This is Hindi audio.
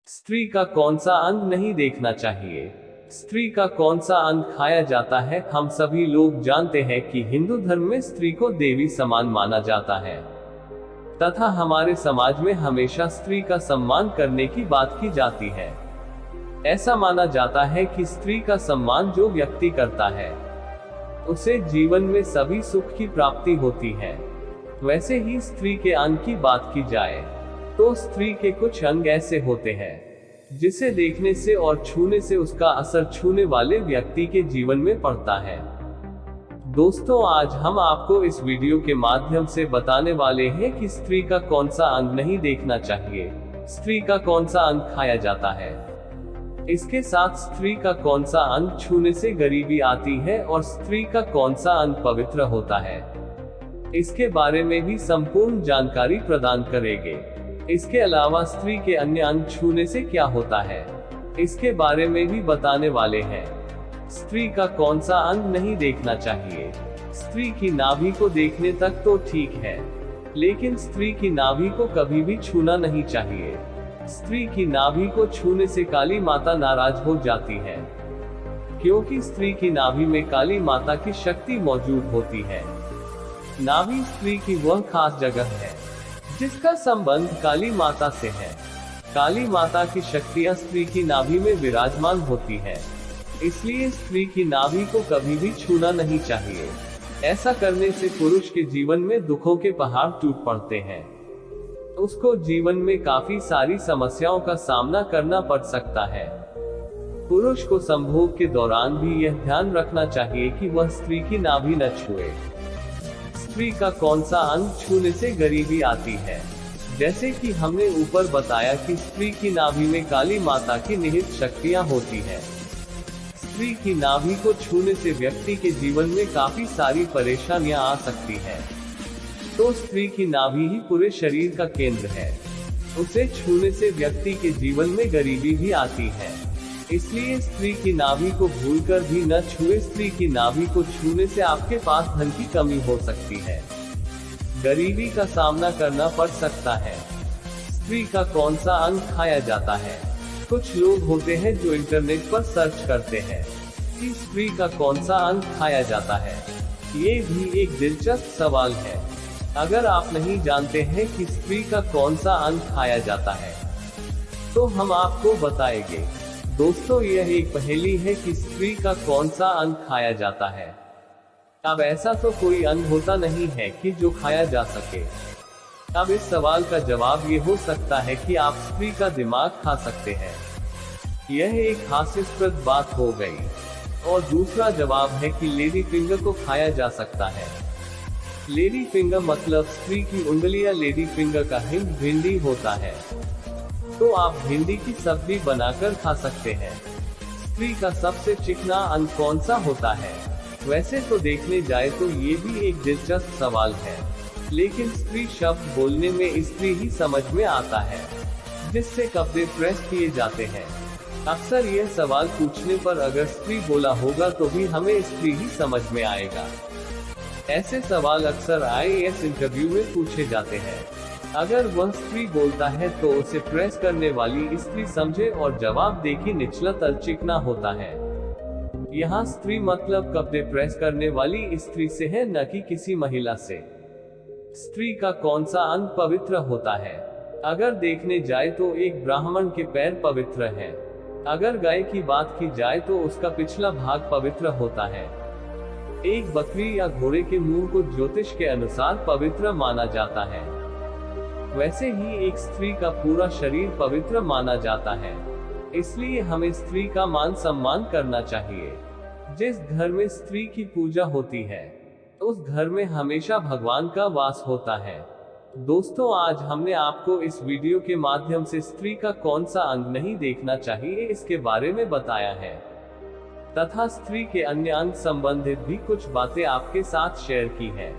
स्त्री का कौन सा अंग नहीं देखना चाहिए? स्त्री का कौन सा अंग खाया जाता है? हम सभी लोग जानते हैं कि हिंदू धर्म में स्त्री को देवी समान माना जाता है तथा हमारे समाज में हमेशा स्त्री का सम्मान करने की बात की जाती है। ऐसा माना जाता है कि स्त्री का सम्मान जो व्यक्ति करता है उसे जीवन में सभी सुख की प्राप्ति होती है। वैसे ही स्त्री के अंग की बात की जाए तो स्त्री के कुछ अंग ऐसे होते हैं जिसे देखने से और छूने से उसका असर छूने वाले व्यक्ति के जीवन में पड़ता है। दोस्तों, आज हम आपको इस वीडियो के माध्यम से बताने वाले हैं कि स्त्री का कौन सा अंग नहीं देखना चाहिए, स्त्री का कौन सा अंग खाया जाता है, इसके साथ स्त्री का कौन सा अंग छूने से गरीबी आती है और स्त्री का कौन सा अंग पवित्र होता है, इसके बारे में भी संपूर्ण जानकारी प्रदान करेंगे। इसके अलावा स्त्री के अन्य अंग छूने से क्या होता है, इसके बारे में भी बताने वाले हैं। स्त्री का कौन सा अंग नहीं देखना चाहिए? स्त्री की नाभि को देखने तक तो ठीक है, लेकिन स्त्री की नाभि को कभी भी छूना नहीं चाहिए। स्त्री की नाभि को छूने से काली माता नाराज हो जाती है, क्योंकि स्त्री की नाभि में काली माता की शक्ति मौजूद होती है। नाभि स्त्री की वह खास जगह है जिसका संबंध काली माता से है। काली माता की शक्तियां स्त्री की नाभि में विराजमान होती है, इसलिए स्त्री की नाभि को कभी भी छूना नहीं चाहिए। ऐसा करने से पुरुष के जीवन में दुखों के पहाड़ टूट पड़ते हैं, उसको जीवन में काफी सारी समस्याओं का सामना करना पड़ सकता है। पुरुष को संभोग के दौरान भी यह ध्यान रखना चाहिए कि वह स्त्री की नाभि न छुए। स्त्री का कौन सा अंग छूने से गरीबी आती है? जैसे कि हमने ऊपर बताया कि स्त्री की नाभि में काली माता की निहित शक्तियां होती है। स्त्री की नाभि को छूने से व्यक्ति के जीवन में काफी सारी परेशानियां आ सकती हैं। तो स्त्री की नाभि ही पूरे शरीर का केंद्र है, उसे छूने से व्यक्ति के जीवन में गरीबी भी आती है। इसलिए स्त्री की नाभि को भूलकर भी न छुए। स्त्री की नाभि को छूने से आपके पास धन की कमी हो सकती है, गरीबी का सामना करना पड़ सकता है। स्त्री का कौन सा अंग खाया जाता है? कुछ लोग होते हैं जो इंटरनेट पर सर्च करते हैं कि स्त्री का कौन सा अंग खाया जाता है। ये भी एक दिलचस्प सवाल है। अगर आप नहीं जानते हैं कि स्त्री का कौन सा अंग खाया जाता है तो हम आपको बताएंगे। दोस्तों, यह एक पहेली है कि स्त्री का कौन सा अंग खाया जाता है। अब ऐसा तो कोई अंग होता नहीं है कि जो खाया जा सके। अब इस सवाल का जवाब ये हो सकता है कि आप स्त्री का दिमाग खा सकते हैं। यह एक हास्यास्पद बात हो गई। और दूसरा जवाब है कि लेडी फिंगर को खाया जा सकता है। लेडी फिंगर मतलब स्त्री की उंगलियां। लेडी फिंगर का हिंट भिंडी होता है, तो आप भिंडी की सब्जी बनाकर खा सकते हैं। स्त्री का सबसे चिकना अंग कौन सा होता है? वैसे तो देखने जाए तो ये भी एक दिलचस्प सवाल है, लेकिन स्त्री शब्द बोलने में स्त्री ही समझ में आता है, जिससे कपड़े प्रेस किए जाते हैं। अक्सर यह सवाल पूछने पर अगर स्त्री बोला होगा तो भी हमें स्त्री ही समझ में आएगा। ऐसे सवाल अक्सर IAS इंटरव्यू में पूछे जाते हैं। अगर वह स्त्री बोलता है तो उसे प्रेस करने वाली स्त्री समझे और जवाब दे कि निचला तल चिकना होता है। यहाँ स्त्री मतलब कपड़े प्रेस करने वाली स्त्री से है, न कि किसी महिला से। स्त्री का कौन सा अंग पवित्र होता है? अगर देखने जाए तो एक ब्राह्मण के पैर पवित्र हैं। अगर गाय की बात की जाए तो उसका पिछला भाग पवित्र होता है। एक बकरी या घोड़े के मुंह को ज्योतिष के अनुसार पवित्र माना जाता है। वैसे ही एक स्त्री का पूरा शरीर पवित्र माना जाता है, इसलिए हमें स्त्री का मान सम्मान करना चाहिए। जिस घर में स्त्री की पूजा होती है उस घर में हमेशा भगवान का वास होता है। दोस्तों, आज हमने आपको इस वीडियो के माध्यम से स्त्री का कौन सा अंग नहीं देखना चाहिए इसके बारे में बताया है, तथा स्त्री के अन्य अंग संबंधित भी कुछ बातें आपके साथ शेयर की है।